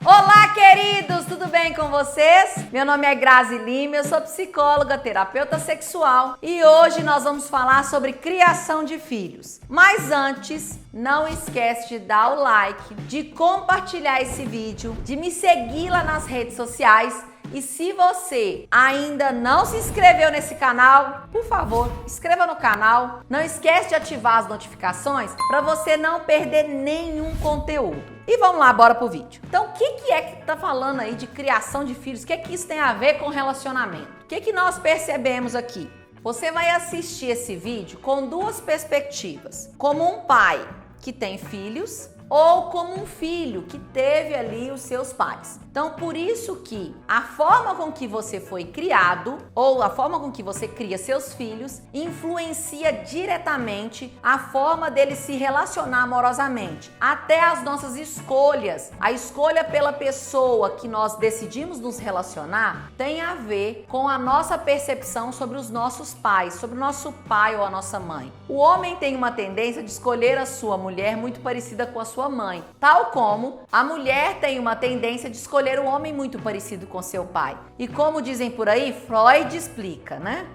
Olá, queridos! Tudo bem com vocês? Meu nome é Grazi Lima, eu sou psicóloga, terapeuta sexual e hoje nós vamos falar sobre criação de filhos. Mas antes, não esquece de dar o like, de compartilhar esse vídeo, de me seguir lá nas redes sociais. E se você ainda não se inscreveu nesse canal, por favor, inscreva no canal. Não esquece de ativar as notificações para você não perder nenhum conteúdo. E vamos lá, bora pro vídeo. Então, o que é que tá falando aí de criação de filhos? O que é que isso tem a ver com relacionamento? O que nós percebemos aqui? Você vai assistir esse vídeo com duas perspectivas. Como um pai que tem filhos ou como um filho que teve ali os seus pais. Então, por isso que a forma com que você foi criado ou a forma com que você cria seus filhos influencia diretamente a forma deles se relacionar amorosamente. Até as nossas escolhas, a escolha pela pessoa que nós decidimos nos relacionar tem a ver com a nossa percepção sobre os nossos pais, sobre o nosso pai ou a nossa mãe. O homem tem uma tendência de escolher a sua mulher muito parecida com a sua mãe, tal como a mulher tem uma tendência de escolher um homem muito parecido com seu pai. E como dizem por aí, Freud explica, né?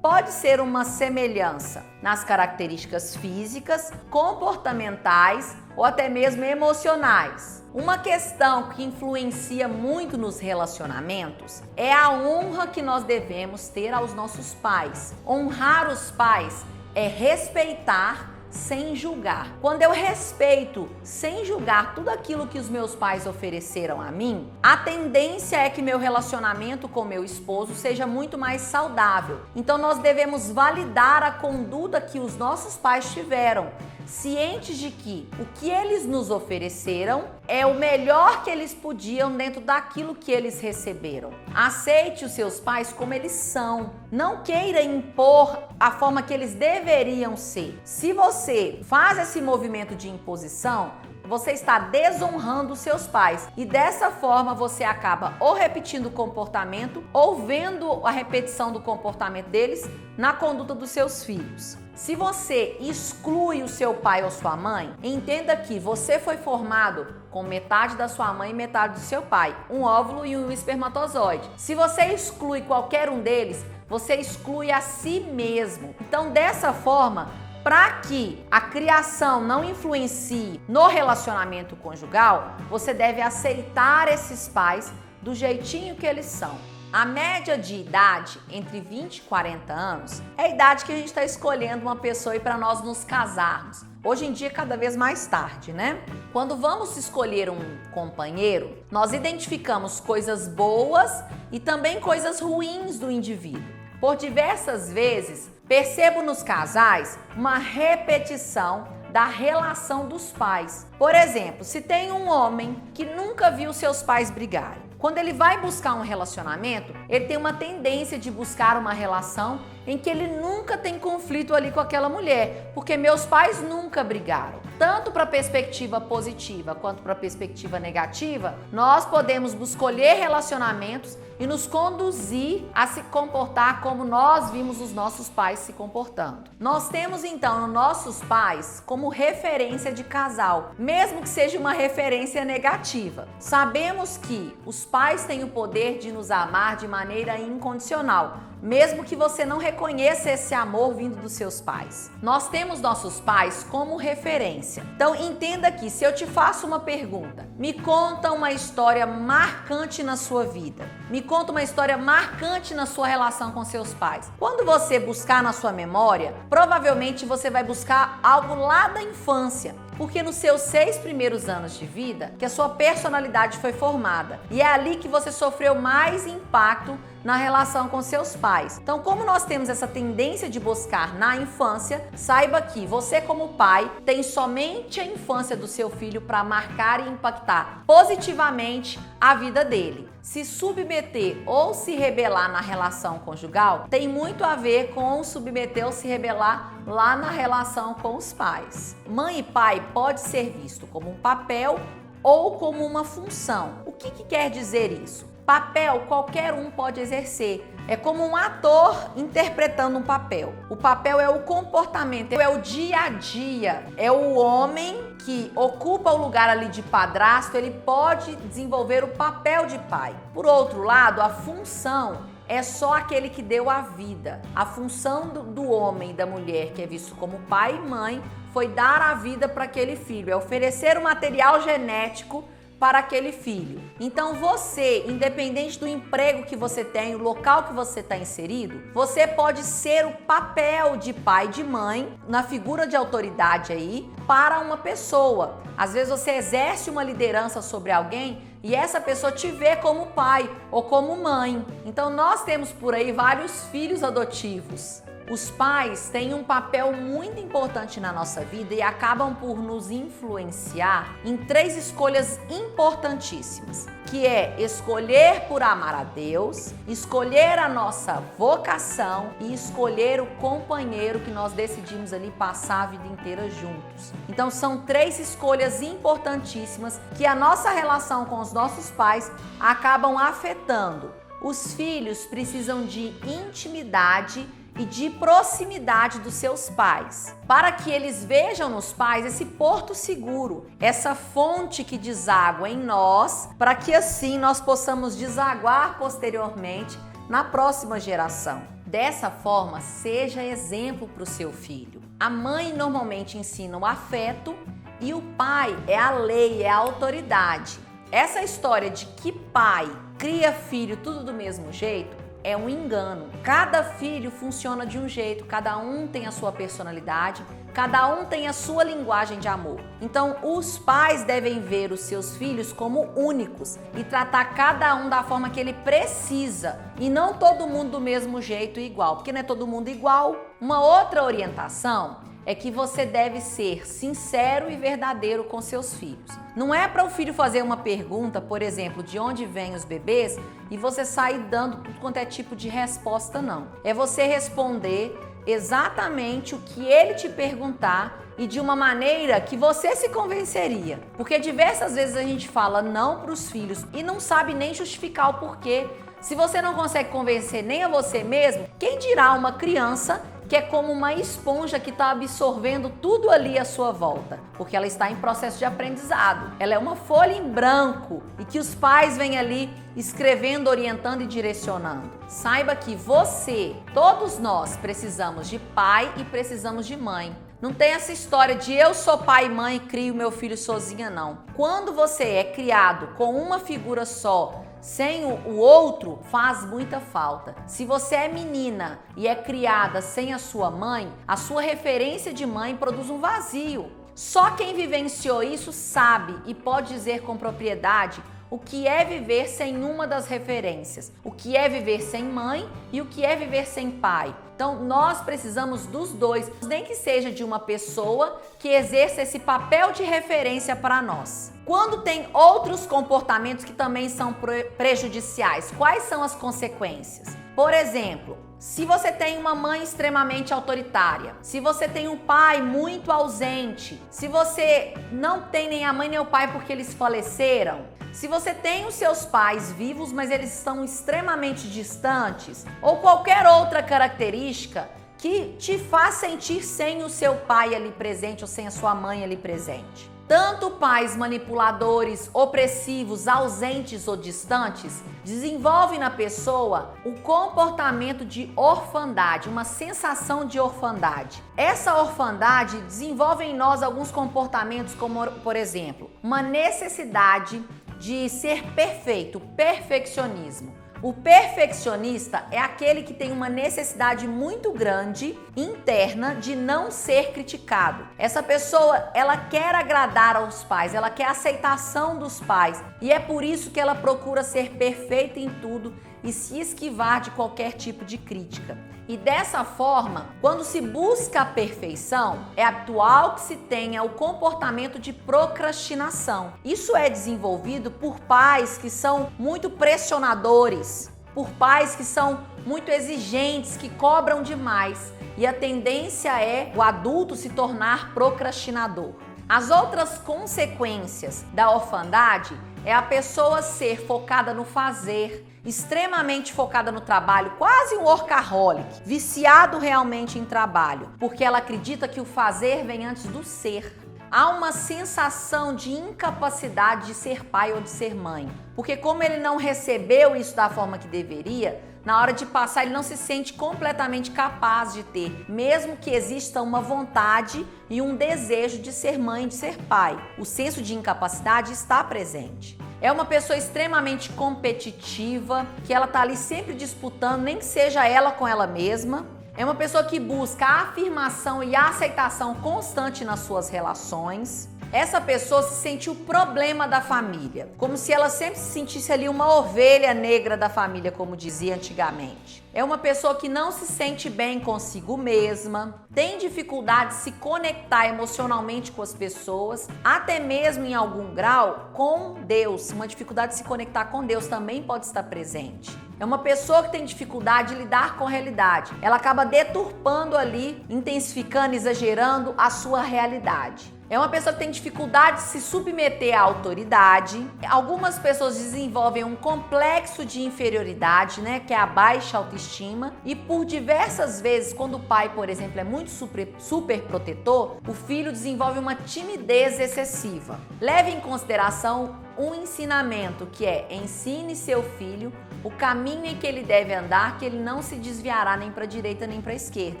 Pode ser uma semelhança nas características físicas, comportamentais ou até mesmo emocionais. Uma questão que influencia muito nos relacionamentos é a honra que nós devemos ter aos nossos pais. Honrar os pais é respeitar sem julgar. Quando eu respeito sem julgar tudo aquilo que os meus pais ofereceram a mim, a tendência é que meu relacionamento com meu esposo seja muito mais saudável. Então nós devemos validar a conduta que os nossos pais tiveram, cientes de que o que eles nos ofereceram é o melhor que eles podiam dentro daquilo que eles receberam. Aceite os seus pais como eles são. Não queira impor a forma que eles deveriam ser. Se você faz esse movimento de imposição, você está desonrando os seus pais e dessa forma você acaba ou repetindo o comportamento ou vendo a repetição do comportamento deles na conduta dos seus filhos. Se você exclui o seu pai ou sua mãe, entenda que você foi formado com metade da sua mãe e metade do seu pai, um óvulo e um espermatozoide. Se você exclui qualquer um deles, você exclui a si mesmo. Então, dessa forma, para que a criação não influencie no relacionamento conjugal, você deve aceitar esses pais do jeitinho que eles são. A média de idade entre 20 e 40 anos é a idade que a gente está escolhendo uma pessoa para nós nos casarmos. Hoje em dia, cada vez mais tarde, né? Quando vamos escolher um companheiro, nós identificamos coisas boas e também coisas ruins do indivíduo. Por diversas vezes, percebo nos casais uma repetição da relação dos pais. Por exemplo, se tem um homem que nunca viu seus pais brigarem, quando ele vai buscar um relacionamento, ele tem uma tendência de buscar uma relação em que ele nunca tem conflito ali com aquela mulher, porque meus pais nunca brigaram. Tanto para a perspectiva positiva quanto para a perspectiva negativa, nós podemos escolher relacionamentos e nos conduzir a se comportar como nós vimos os nossos pais se comportando. Nós temos então nossos pais como referência de casal, mesmo que seja uma referência negativa. Sabemos que os pais têm o poder de nos amar de maneira incondicional, mesmo que você não reconheça esse amor vindo dos seus pais. Nós temos nossos pais como referência. Então entenda que se eu te faço uma pergunta, me conta uma história marcante na sua vida. Me conta uma história marcante na sua relação com seus pais. Quando você buscar na sua memória, provavelmente você vai buscar algo lá da infância. Porque nos seus 6 primeiros anos de vida que a sua personalidade foi formada. E é ali que você sofreu mais impacto na relação com seus pais. Então, como nós temos essa tendência de buscar na infância, saiba que você como pai tem somente a infância do seu filho para marcar e impactar positivamente a vida dele. Se submeter ou se rebelar na relação conjugal tem muito a ver com submeter ou se rebelar lá na relação com os pais. Mãe e pai pode ser visto como um papel ou como uma função. O que quer dizer isso? Papel qualquer um pode exercer. É como um ator interpretando um papel. O papel é o comportamento, é o dia a dia. É o homem que ocupa o lugar ali de padrasto, ele pode desenvolver o papel de pai. Por outro lado, a função é só aquele que deu a vida. A função do homem e da mulher, que é visto como pai e mãe, foi dar a vida para aquele filho, é oferecer o material genético para aquele filho. Então você, independente do emprego que você tem, o local que você está inserido, você pode ser o papel de pai e de mãe, na figura de autoridade aí, para uma pessoa. Às vezes você exerce uma liderança sobre alguém e essa pessoa te vê como pai ou como mãe. Então nós temos por aí vários filhos adotivos. Os pais têm um papel muito importante na nossa vida e acabam por nos influenciar em 3 escolhas importantíssimas, que é escolher por amar a Deus, escolher a nossa vocação e escolher o companheiro que nós decidimos ali passar a vida inteira juntos. Então são 3 escolhas importantíssimas que a nossa relação com os nossos pais acabam afetando. Os filhos precisam de intimidade e de proximidade dos seus pais, para que eles vejam nos pais esse porto seguro, essa fonte que deságua em nós, para que assim nós possamos desaguar posteriormente na próxima geração. Dessa forma, seja exemplo para o seu filho. A mãe normalmente ensina o afeto e o pai é a lei, é a autoridade. Essa história de que pai cria filho tudo do mesmo jeito é um engano. Cada filho funciona de um jeito, cada um tem a sua personalidade, cada um tem a sua linguagem de amor. Então, os pais devem ver os seus filhos como únicos e tratar cada um da forma que ele precisa e não todo mundo do mesmo jeito e igual, porque não é todo mundo igual. Uma outra orientação é que você deve ser sincero e verdadeiro com seus filhos. Não é para o filho fazer uma pergunta, por exemplo, de onde vêm os bebês, e você sair dando tudo quanto é tipo de resposta, não. É você responder exatamente o que ele te perguntar e de uma maneira que você se convenceria. Porque diversas vezes a gente fala não para os filhos e não sabe nem justificar o porquê. Se você não consegue convencer nem a você mesmo, quem dirá uma criança que é como uma esponja que está absorvendo tudo ali à sua volta, porque ela está em processo de aprendizado. Ela é uma folha em branco e que os pais vêm ali escrevendo, orientando e direcionando. Saiba que você, todos nós, precisamos de pai e precisamos de mãe. Não tem essa história de eu sou pai e mãe e crio meu filho sozinha, não. Quando você é criado com uma figura só, sem o outro, faz muita falta. Se você é menina e é criada sem a sua mãe, a sua referência de mãe produz um vazio. Só quem vivenciou isso sabe e pode dizer com propriedade o que é viver sem uma das referências, o que é viver sem mãe e o que é viver sem pai. Então, nós precisamos dos dois, nem que seja de uma pessoa que exerça esse papel de referência para nós. Quando tem outros comportamentos que também são prejudiciais, quais são as consequências? Por exemplo, se você tem uma mãe extremamente autoritária, se você tem um pai muito ausente, se você não tem nem a mãe nem o pai porque eles faleceram, se você tem os seus pais vivos, mas eles estão extremamente distantes, ou qualquer outra característica que te faz sentir sem o seu pai ali presente ou sem a sua mãe ali presente. Tanto pais manipuladores, opressivos, ausentes ou distantes desenvolvem na pessoa o comportamento de orfandade, uma sensação de orfandade. Essa orfandade desenvolve em nós alguns comportamentos como, por exemplo, uma necessidade de ser perfeito, perfeccionismo. O perfeccionista é aquele que tem uma necessidade muito grande interna de não ser criticado. Essa pessoa, ela quer agradar aos pais, ela quer a aceitação dos pais e é por isso que ela procura ser perfeita em tudo e se esquivar de qualquer tipo de crítica. E dessa forma, quando se busca a perfeição, é habitual que se tenha o comportamento de procrastinação. Isso é desenvolvido por pais que são muito pressionadores, por pais que são muito exigentes, que cobram demais. E a tendência é o adulto se tornar procrastinador. As outras consequências da orfandade é a pessoa ser focada no fazer, extremamente focada no trabalho, quase um workaholic, viciado realmente em trabalho, porque ela acredita que o fazer vem antes do ser. Há uma sensação de incapacidade de ser pai ou de ser mãe, porque como ele não recebeu isso da forma que deveria, na hora de passar ele não se sente completamente capaz de ter, mesmo que exista uma vontade e um desejo de ser mãe, de ser pai. O senso de incapacidade está presente. É uma pessoa extremamente competitiva, que ela tá ali sempre disputando, nem que seja ela com ela mesma. É uma pessoa que busca a afirmação e a aceitação constante nas suas relações. Essa pessoa se sente o problema da família, como se ela sempre se sentisse ali uma ovelha negra da família, como dizia antigamente. É uma pessoa que não se sente bem consigo mesma, tem dificuldade de se conectar emocionalmente com as pessoas, até mesmo em algum grau com Deus. Uma dificuldade de se conectar com Deus também pode estar presente. É uma pessoa que tem dificuldade de lidar com a realidade. Ela acaba deturpando ali, intensificando, exagerando a sua realidade. É uma pessoa que tem dificuldade de se submeter à autoridade. Algumas pessoas desenvolvem um complexo de inferioridade, né, que é a baixa autoestima. E por diversas vezes, quando o pai, por exemplo, é muito super protetor, o filho desenvolve uma timidez excessiva. Leve em consideração um ensinamento que é: ensine seu filho o caminho em que ele deve andar, que ele não se desviará nem para a direita nem para a esquerda.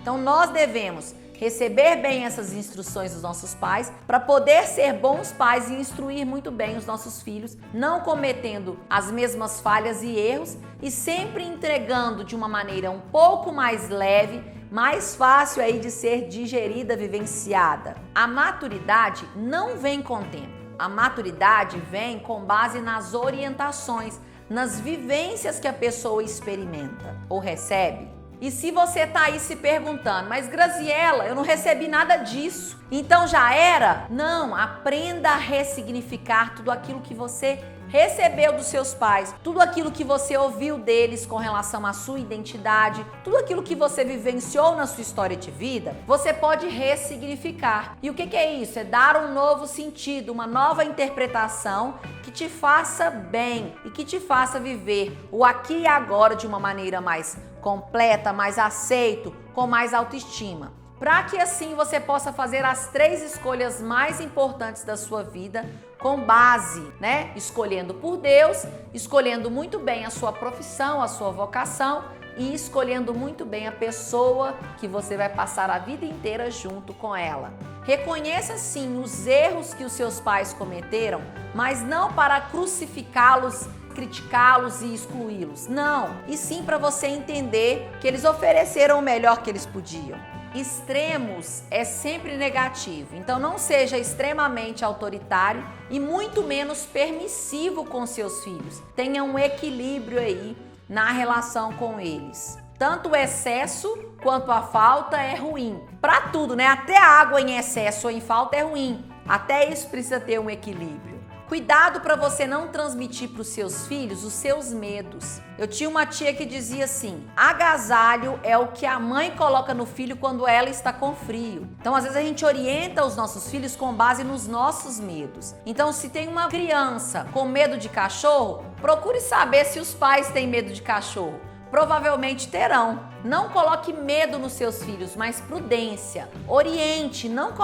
Então nós devemos receber bem essas instruções dos nossos pais para poder ser bons pais e instruir muito bem os nossos filhos, não cometendo as mesmas falhas e erros e sempre entregando de uma maneira um pouco mais leve, mais fácil aí de ser digerida, vivenciada. A maturidade não vem com o tempo. A maturidade vem com base nas orientações, nas vivências que a pessoa experimenta ou recebe. E se você tá aí se perguntando, mas Graziela, eu não recebi nada disso, então já era? Não, aprenda a ressignificar tudo aquilo que você recebeu dos seus pais, tudo aquilo que você ouviu deles com relação à sua identidade, tudo aquilo que você vivenciou na sua história de vida, você pode ressignificar. E o que é isso? É dar um novo sentido, uma nova interpretação que te faça bem e que te faça viver o aqui e agora de uma maneira mais completa, mais aceito, com mais autoestima. Para que assim você possa fazer as 3 escolhas mais importantes da sua vida com base, né? Escolhendo por Deus, escolhendo muito bem a sua profissão, a sua vocação e escolhendo muito bem a pessoa que você vai passar a vida inteira junto com ela. Reconheça sim os erros que os seus pais cometeram, mas não para crucificá-los, criticá-los e excluí-los. Não, e sim para você entender que eles ofereceram o melhor que eles podiam. Extremos é sempre negativo, então não seja extremamente autoritário e muito menos permissivo com seus filhos. Tenha um equilíbrio aí na relação com eles. Tanto o excesso quanto a falta é ruim. Para tudo, né? Até a água em excesso ou em falta é ruim. Até isso precisa ter um equilíbrio. Cuidado para você não transmitir para os seus filhos os seus medos. Eu tinha uma tia que dizia assim: agasalho é o que a mãe coloca no filho quando ela está com frio. Então, às vezes a gente orienta os nossos filhos com base nos nossos medos. Então, se tem uma criança com medo de cachorro, procure saber se os pais têm medo de cachorro. Provavelmente terão. Não coloque medo nos seus filhos, mas prudência. Oriente, não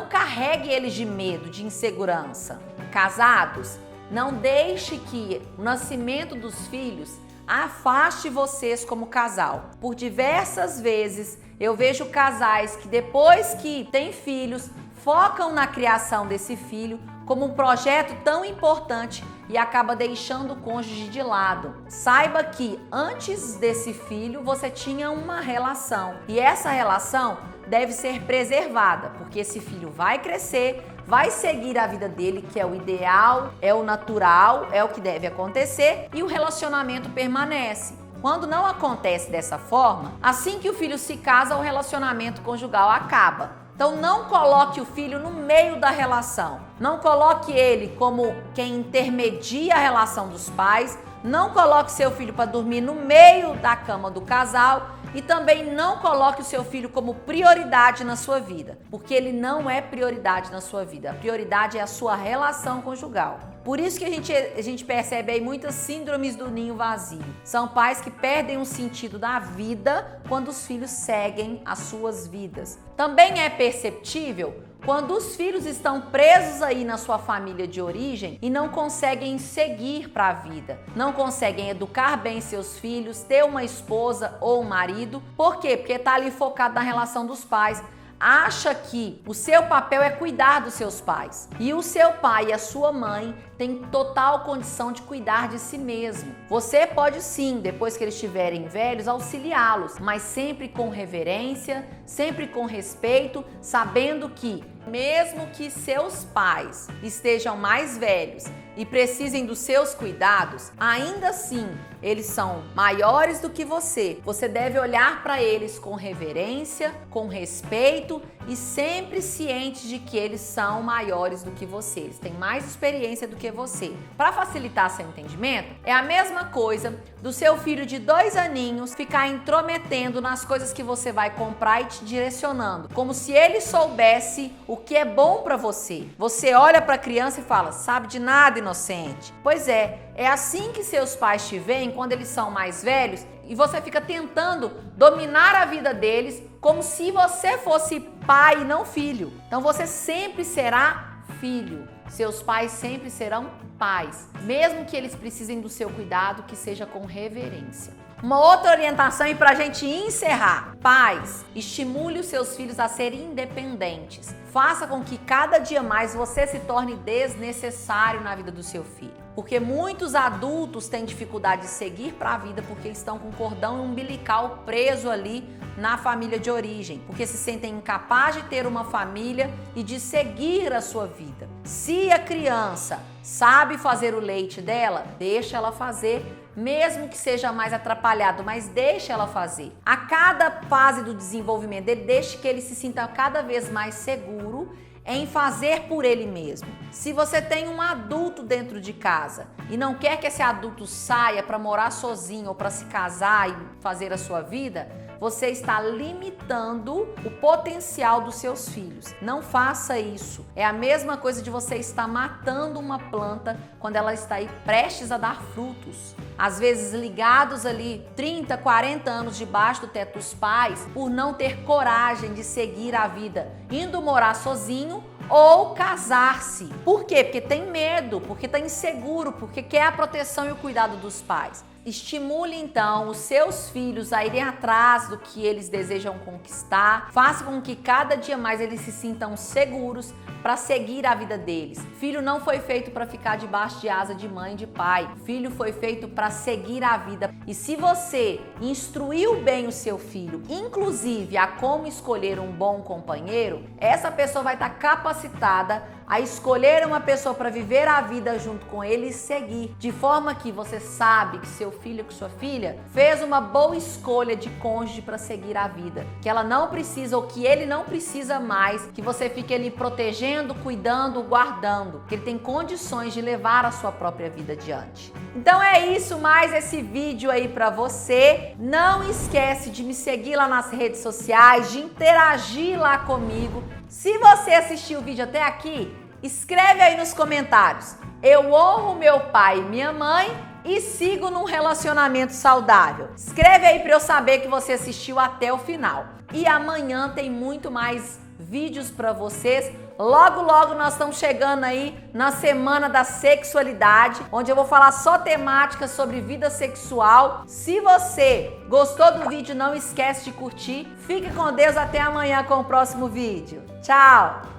carregue eles de medo, de insegurança. Casados, não deixe que o nascimento dos filhos afaste vocês como casal. Por diversas vezes eu vejo casais que depois que têm filhos, focam na criação desse filho como um projeto tão importante e acaba deixando o cônjuge de lado. Saiba que antes desse filho você tinha uma relação e essa relação deve ser preservada, porque esse filho vai crescer, vai seguir a vida dele, que é o ideal, é o natural, é o que deve acontecer e o relacionamento permanece. Quando não acontece dessa forma, assim que o filho se casa, o relacionamento conjugal acaba. Então não coloque o filho no meio da relação. Não coloque ele como quem intermedia a relação dos pais, Não coloque seu filho para dormir no meio da cama do casal e também não coloque o seu filho como prioridade na sua vida, porque ele não é prioridade na sua vida. A prioridade é a sua relação conjugal. Por isso que a gente percebe aí muitas síndromes do ninho vazio. São pais que perdem o sentido da vida quando os filhos seguem as suas vidas. Também é perceptível quando os filhos estão presos aí na sua família de origem e não conseguem seguir para a vida, não conseguem educar bem seus filhos, ter uma esposa ou um marido. Por quê? Porque está ali focado na relação dos pais. Acha que o seu papel é cuidar dos seus pais. E o seu pai e a sua mãe têm total condição de cuidar de si mesmo. Você pode sim, depois que eles estiverem velhos, auxiliá-los, mas sempre com reverência, sempre com respeito, sabendo que mesmo que seus pais estejam mais velhos e precisem dos seus cuidados, ainda assim eles são maiores do que você. Você deve olhar para eles com reverência, com respeito e sempre ciente de que eles são maiores do que você. Eles têm mais experiência do que você. Para facilitar seu entendimento, é a mesma coisa do seu filho de 2 aninhos ficar intrometendo nas coisas que você vai comprar e te direcionando, como se ele soubesse o que é bom para você. Você olha para a criança e fala: sabe de nada, inocente. Pois é assim que seus pais te veem quando eles são mais velhos e você fica tentando dominar a vida deles como se você fosse pai e não filho. Então você sempre será filho. Seus pais sempre serão pais, mesmo que eles precisem do seu cuidado, que seja com reverência. Uma outra orientação e para a gente encerrar: pais, estimule os seus filhos a serem independentes. Faça com que cada dia mais você se torne desnecessário na vida do seu filho. Porque muitos adultos têm dificuldade de seguir para a vida porque estão com o cordão umbilical preso ali na família de origem, porque se sentem incapazes de ter uma família e de seguir a sua vida. Se a criança sabe fazer o leite dela, deixa ela fazer, mesmo que seja mais atrapalhado, mas deixa ela fazer. A cada fase do desenvolvimento dele, deixe que ele se sinta cada vez mais seguro em fazer por ele mesmo. Se você tem um adulto dentro de casa e não quer que esse adulto saia para morar sozinho ou para se casar e fazer a sua vida, você está limitando o potencial dos seus filhos. Não faça isso. É a mesma coisa de você estar matando uma planta quando ela está aí prestes a dar frutos. Às vezes ligados ali 30, 40 anos debaixo do teto dos pais por não ter coragem de seguir a vida, indo morar sozinho ou casar-se. Por quê? Porque tem medo, porque está inseguro, porque quer a proteção e o cuidado dos pais. Estimule então os seus filhos a irem atrás do que eles desejam conquistar. Faça com que cada dia mais eles se sintam seguros para seguir a vida deles. Filho não foi feito para ficar debaixo de asa de mãe e de pai. Filho foi feito para seguir a vida. E se você instruiu bem o seu filho, inclusive a como escolher um bom companheiro, essa pessoa vai estar capacitada a escolher uma pessoa para viver a vida junto com ele e seguir, de forma que você sabe que seu filho, que sua filha fez uma boa escolha de cônjuge para seguir a vida, que ela não precisa ou que ele não precisa mais que você fique ali protegendo, cuidando, guardando, que ele tem condições de levar a sua própria vida adiante. Então é isso, mais esse vídeo aí para você. Não esquece de me seguir lá nas redes sociais, de interagir lá comigo. Se você assistiu o vídeo até aqui, escreve aí nos comentários: eu honro meu pai e minha mãe e sigo num relacionamento saudável. Escreve aí para eu saber que você assistiu até o final. E amanhã tem muito mais vídeos para vocês. Logo, logo nós estamos chegando aí na Semana da Sexualidade, onde eu vou falar só temáticas sobre vida sexual. Se você gostou do vídeo, não esquece de curtir. Fique com Deus, até amanhã com o próximo vídeo. Tchau!